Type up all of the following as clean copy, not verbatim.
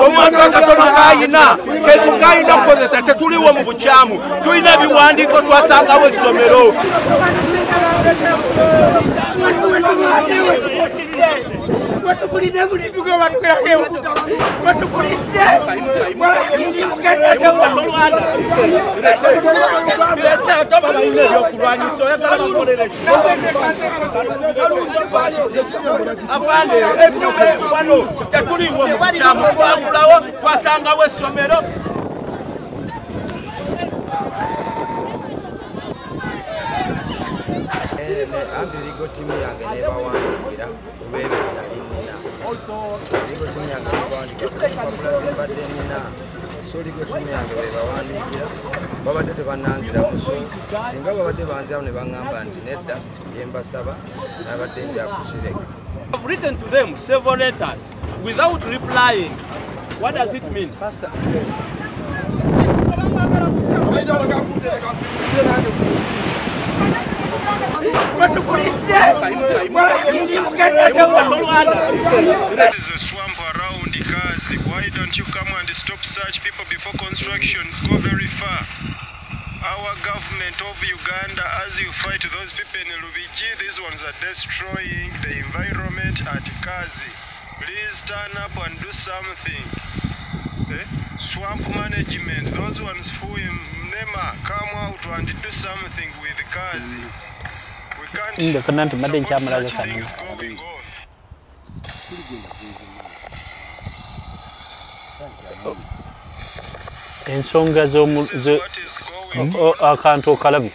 omuntu akatono kayina kayina kukozesa tetuliwo mu bukyamu tulina biwandiiko twasangawo essomero afande ebyuma wano tetuliwo mu bukyamu twagulawo twasangawo essomero Ligo timu yange nebawandikira olw'ebyo nali nina. Ligo timu yange nebawandikira mbadde nina. So ligo timu yange bebawandikira babadde tebannanziramu so singa babadde banziramu ne baŋŋamba nti nedda bye mbasaba nabadde njakusireka. I've written to them several letters without replying. What does it mean, Pastor? That is a swamp around Kazi. Why don't you come and stop such people before constructions go very far? Our government of Uganda, as you fight those people in Lubigi, these ones are destroying the environment at Kazi. Please turn up and do something. Swamp management, those ones who in NEMA come out and do something with Kazi. We can't support such things going on. Ensonga akantu okalabi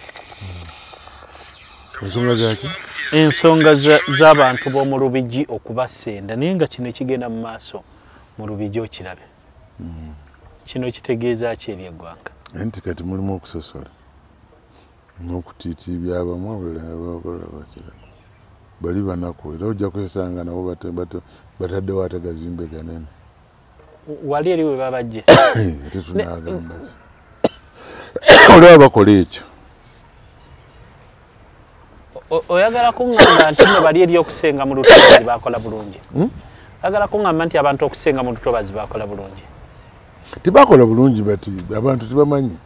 ensonga z'abantu b'omu Lubigi okubasenda naye nga kino ekigenda mu maaso mu Lubigi okirabe kino kitegeeza ki eri eggwanga nti kati mulimu okusosola n'okutiitiibya abamu abalabakira bali banaku era ojja kwesanga nabo bataddewo atagazimbe ganene wali eri we babajje ate tunagamba olaba bakola ekyo oyagala kuŋŋamba nti no bali eri okusenga mu lutobazi bakola bulungi oyagala kuŋŋamba nti abantu okusenga mu lutobazi bakola bulungi tibakola bulungi bati abantu tibamanyi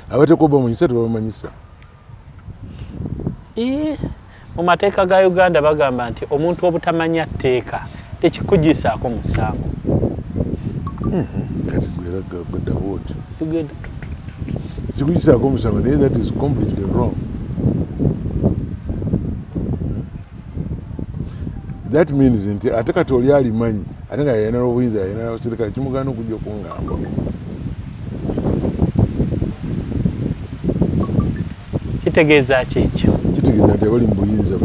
abatekoba muyisa tebamanyisa mu mateeka ga Uganda bagamba nti omuntu obutamanya tteeka tekikugisaako musango kati gwera wooti tekikugisaako musango naye that is completely wrong. That means nti ate kati oli alimanyi ate nga yayina obuyinza yayina serikale kimugaana okujja okuŋŋamba kitegeeza ki ekyo kitegeeza nti abali mu buyinza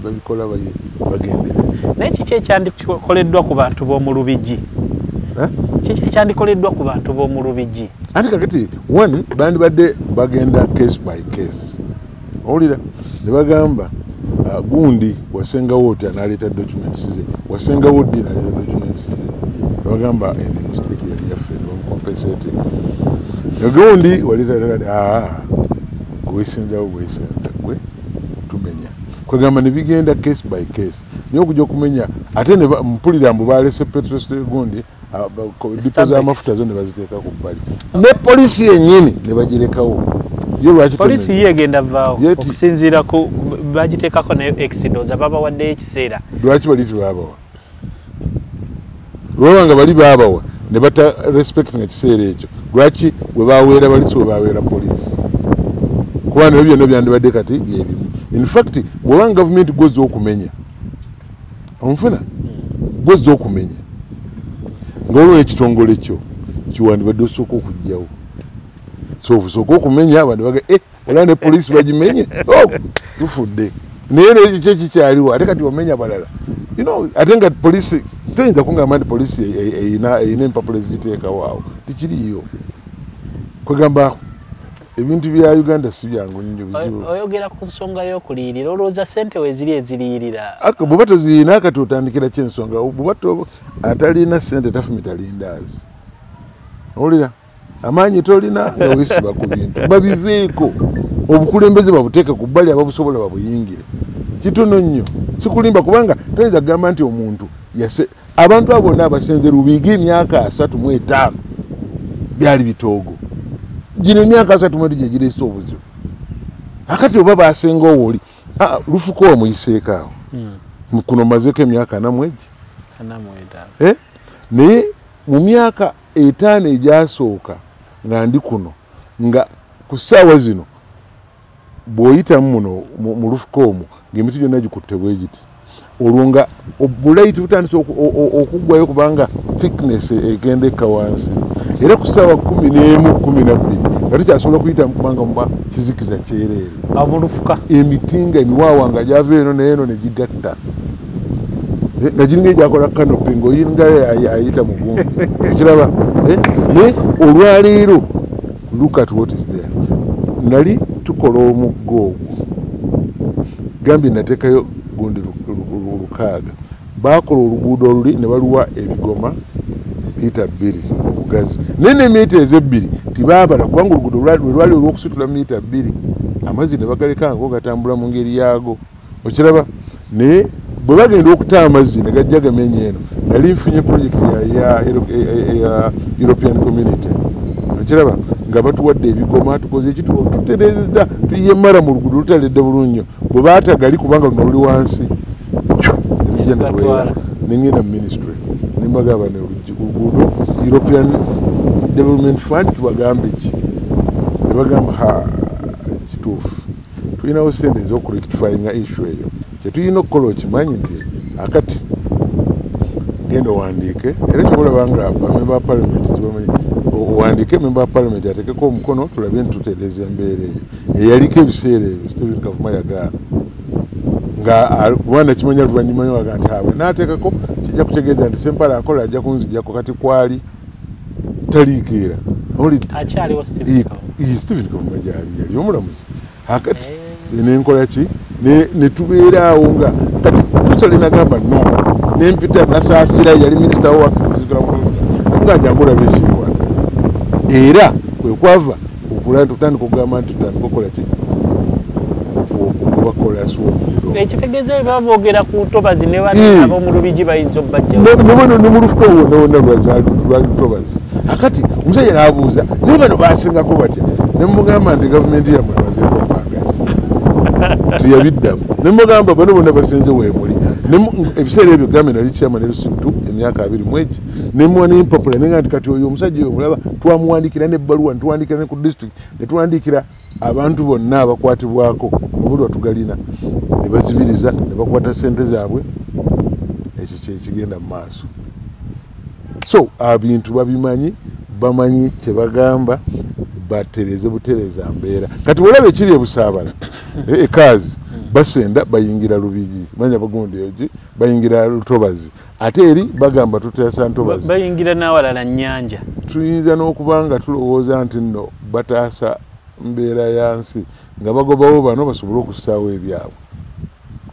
babikola bagendere naye kiki ekyandikoleddwa ku bantu b'omu Lubigi kiki ekyandikoleddwa ku bantu b'omu Lubigi ate kakati one bandibadde bagenda case by case owulira ne bagamba gundi wasengawo oti analeeta documents ze wasengawo ddi naleeta documents ze ne bagamba mistake yali yaffe bamucompensate gundi waleeta gwesenzawo gwesenza gwe tumenya kwegamba ne bigenda case by case naye okujja okumenya ate ne mpulira mbu balese Petros gundi dipo z'amafuta zo ne baziteeka ku bbali ne polisi yennyini ne bagirekawo polisi yegenda vaawo okusinziira ku bagiteekako nayo exidoza babawaddeyo ekiseera lwaki bali tebabawa lwaba nga bali baabawa ne bata respect nga kiseera ekyo lwaki bwe baweera balisi we baweera polisi kuba nabyo byonna byandibadde kati byebimu in fact bw'oba gavumenti gwozza okumenya omufuna gwozza okumenya ng'olwo ekitongole kyo kiwandibadde osooka okugjawo so busooka okumenya abantu baga olaba ne polisi bagimenye tufudde naye nekyo kikyaliwo ate kati omenya balala ate nga polisi toyinza kungamba nti polisi eyina empapula ezigiteekawo awo tikiriyo kwegamba ebintu bya Uganda si byangu nnyo bizibu oyogera ku nsonga y'okuliyirira olowooza ssente weziri eziriyirira bw'oba toziyina kati otandikira kyensonga bw'oba atalina ssente tafumita lindaazi owulira amaanyi tolina nga weesiba ku bintu babiveeko obukulembeze babuteeke ku bbali ababusobola babuyingire kitono nnyo sikulimba kubanga toyinza kugamba nti omuntu abantu abo abasenze Lubigi emyaka 35 byali bitoogo gino emyaka 30 gye gireese obuzibu akati oba basenga owoli lufuko wamuyiseeko awo kuno mazeko emyaka 4 mwezi naye mu myaka 5 egyasooka nga ndi kuno nga ku ssaawa zino bw'oyitamu muno mu lufuko omwo ng'emiti gyonna gikutte bwe giti olwo nga obulaiti butandise okuggwayo kubanga thickness egenda ekka wansi era ku ssaawa 11 12 nga tukyasobola kuyitamu kubanga muba kizikiza kyereere emitinga emiwaawa nga gyava eno neeno ne gigatta nga giringa egyakola kanopi ng'oyinga ayita mu vumbi okiraba naye olwaleero look at what is there nali tukola omuggo ogwo gambye nateekayo gundi 6 baakola oluguudo oluli ne baluwa ebigoma mita 2 obugazi nene mita eze2 tibaabala kubanga oluguudo lwali olw'okusitula mita 2 amazzi ne bagaleka nga gatambula mu ngeri yaago okiraba naye bwe bagenda okutaa amazzi ne gajja gamenya eno nali nfunye projekiti ya European Community okiraba nga batuwadde ebigoma tukoze ekituo tutereezezza tuyemara mu luguudo lutaledde bulungi bwe baatagali kubanga luno luli wansi nemijja nelwera nengenda mu ministry nembagamba oluguudo European Development Fund tubagambe ki nebagamba kituufu tulinawo sente ez'okurectifyinga issue eyo kyetulina okukola okimanyi nti akati genda owandiike era kyokulabanga bamemba ba parliament tibamanyi owandiike memba wa parliament atekeko omukono tulabe nti tutereeza embeera eyo eyaliko ebiseera ebyo Stephen Kavuma yagaana nga kubanda kimanya luvannyuma yowaga nti awe naateekako kijja kutegeeza nti Sempala akola ajja kunzijjako kati kwali taliikeera Stephen Kavuma gyali yali omulamuzi akati nenkola ki netubeeraawo nga kati tusale nagamba no nempita nasaasira yali minisita wa works nga njangola bekiri wano era kwekwava okutandika okugamba nti tutandika okukola ki okubakola suwa ekitegeeza bwe bavoogera ku ntobazi ne bana ab'omu Lubigi bayinza obbajjawo ne mu lufuko wonna lwali lutobazi akati omusajja n'abuuza naye bano basingako batya ne mugamba nti gavumenti yammwe bazeeko mpanga tiyabiddamu ne mugamba bano bonna basenze weemuli ebiseera ebyo gambe nali kyama ne Lusittu emyaka 2 mwezi nemuwa nempapula nenga nti kati oyo omusajja oyo mulaba twamuwandikira n'ebbaluwa netuwandikira ne ku district netuwandikira abantu bonna abakwatibwako obuli watugalina ne bazibiriza ne bakwata ssente zaabwe ekyo kyekigenda mu maaso so abintu babimanyi bamanyi kye bagamba batereze butereza mbeera kati bwolaba ekiri ebusaabala ekaazi basenda bayingira Lubigi manya bagundi eji bayingira Lutobazi ate eri bagamba tuteesa Ntobazi bayingira n'awalala nnyanja tuyinza n'okubanga tulowooza nti nno bataasa mbeera yansi nga bagobawo bano basobole okussaawo ebyabwe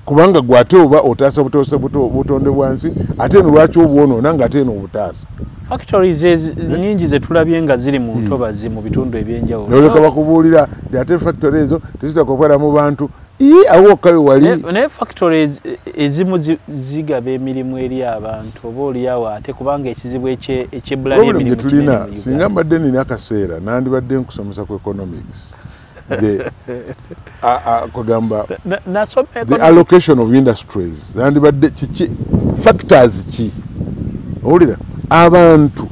kubanga gwate oba otaasa butonde bwansi ate eno lwaki obwonoona nga ate eno obutaasa factories nyingi zetulabye nga ziri mu Ntobazi mu bitundu ebyenjawulo noleka bakubuulira nti ate factory ezo tezitakokwera mu bantu awo kawe wali naye factories ezimu zigaba emirimu eri abantu oba oliawo ate kubanga ekizibu eky'ebbula ly'emirimu tulina singa mbadde nina akaseera nandibadde nkusomesa ku economics kugamba the allocation of industries nandibadde kiki factors ki owulira abantu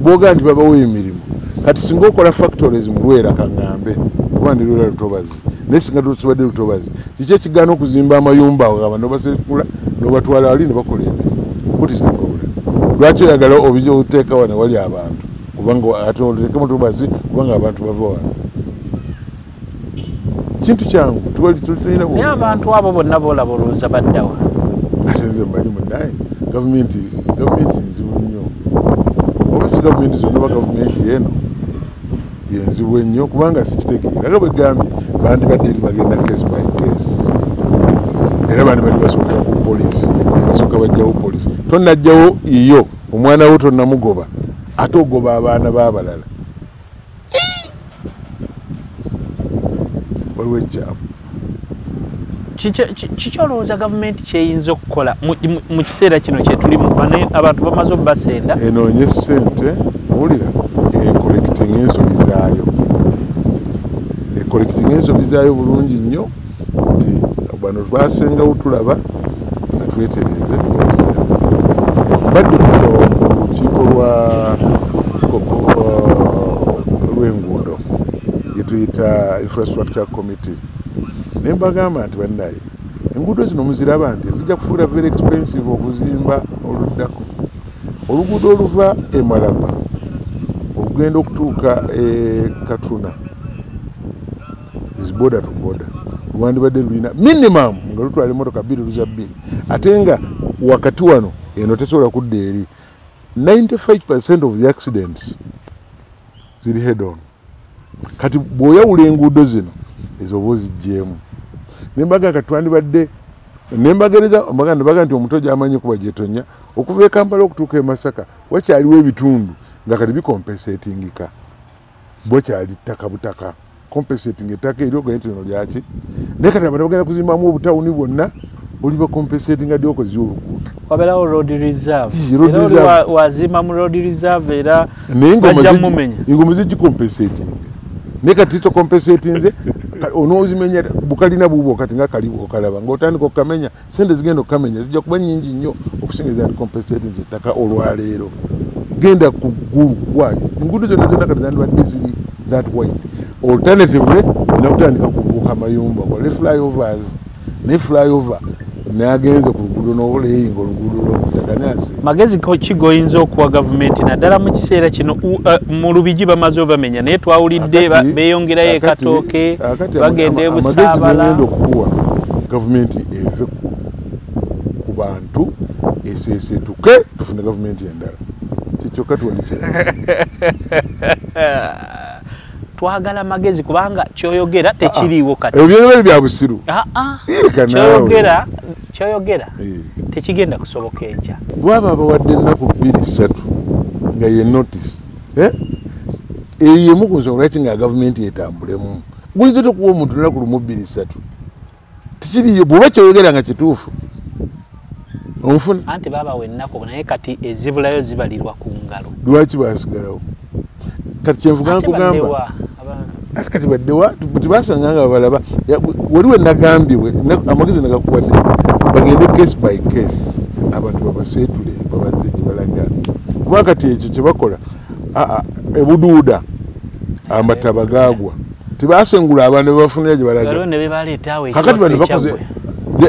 boga nti babawo emirimu kati singa okola factories mu Lwera kaŋŋambe kuba ndi Lwera Lutobazi naye singa tubadde Lutobazi kiki ekigaana okuzimba amayumba awo abantu basekula n'obatwala wali ne bakola emirimu what is the problem lwaki oyagala obijja oteeka wano wali abantu kubanga ate oluteke mu Lutobazi kubanga abantu bava wano kintu kyangu tulina naye abantu abo bonna boolaba olowooza baddawa ate nze mmanyi munnaye gavumenti nzibu nnyo oba si gavumenti zonna ba gavumenti eno yenzibu ennyo kubanga sikitegeera nga bwe gambye bandibadde bagenda case by case era bandibadde basookera ku poliisi basooka bajjawo poliisi tonnajjawo iyo omwana wo tonnamugoba ate ogoba abaana b'abalala waliwo ekyamu kikyolowooza gavumenti kyeyinza okukola mu kiseera kino kyetulimu abantu bamaze obbasenda enoonye ssente owulira ekolekitinga ensobi zaayo ekolekitinga ensobi zaayo bulungi nnyo nti bano twasengawo tulaba nga twetereze badde ku lukiiko lw'enguudo gye tuyita infrastructure committee ne mbagamba nti bannaye enguudo zino muziraba nti zijja kufuula very expensive okuzimba oluddako oluguudo oluva e Malaba okugenda okutuuka e Katuna is border to border lwandibadde lulina minimum nga lutwala emmotoka 2 luza 2 ate nga wakati wano eno tesobola kudda eri 95% of the accidents ziri head on kati bw'oyawula enguudo zino ezo oba oziggyemu nembaga katwandibadde nembagereza mbaga nti omuto gy'amanyi kuba gyetonya okuva e Kampala okutuuka e Masaka wakyaliwo ebitundu nga kati bikompensatingika bwakyali ttaka butaka compensating ettaka eryogaye nti lino lyaki naye kati abantu bagenda kuzimbamu obutawuni bwonna oliba compensating addi okozi oluguudo wabeerawo road reserve era wazimba mu road reserve era bajja mumenya engoma zigicompensating naye kati tocompensatinze onoozimenya bukalina buubwo kati nga kalibu okalaba ng'otandika okukamenya sente zigenda okukamenya zijja kuba nnyingi nnyo okusingiza nti compensating ettaka olwaleero genda ku ggulu waayo enguudo zonna zonna kati zandibadde ziri that wide alternatively nakutandika kubuuka mayumba kole flyovers ne flyover nagenze ku luguudo n'obuleyinga oluguudo lw'okutakanasi magezi ki goyinza okuwa gavumenti naddala mu kiseera kino mu Lubigi bamaze obamenya naye twawulidde beeyongerayo ekatooke bagenda ebusaabala amagezi okuwa gavumenti eve ku bantu eseesetuke tufune gavumenti endala kikyokka tuwalikira twagala magezi kubanga kyoyogera tekiriiwo kati ebyo bya busiru kyoyogera tekigenda kusoboka enkya lwaba abawadde ennaku 2-3 nga ye notice eyemu ku nsonga lwaki nga gavumenti etambulemu guyinza tokuwa omuntu ennaku lumu 2-3 tekiriyo bw'oba kyoyogera nga kituufu omufuna anti baabawa ennaku naye kati ezibulayo zibalirwa ku ngalo lwaki basigalawo kati kyenvuga nkugamba kati baddewa tibasanga nga balaba waliwo nagambibwe amagezi nagakuwadde bagende case by case abantu babaseetule babaze gye balaga kuba kati ekyo kye bakola ebuduuda amataba gaagwa tibasengula abantu bebafunira gye balaga kakati bano bakoze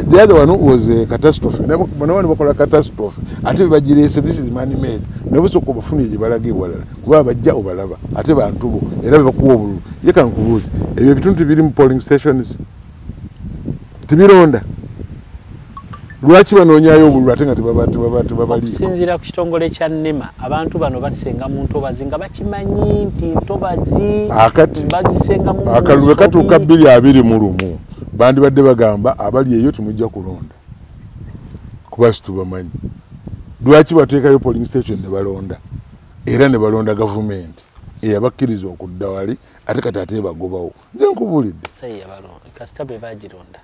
the other one was a catastrophe bano bano bakola catastrophe ate bagirese this is man made nebusoko obafunire gye balaga ewalala kuba bajja obalaba ate bantu bo era bebakuwa obululu ye kankubuuza ebyo ebitundu biri mu polling stations tibironda lwaki banoonyayo obululu ate nga tebabali okusinziira ku kitongole kya NEMA abantu bano basenga mu ntobazi nga bakimanyi nti ntobazi bazisenga mu akalulu bwe katuuka 221 bandibadde bagamba abali eyo timujja kulonda kuba situbamanyi lwaki bateekayo polling station ne balonda era ne balonda gavumenti eyabakkiriza okudda wali ate kati ate bagobawo nze nkubulidde kasita be bagironda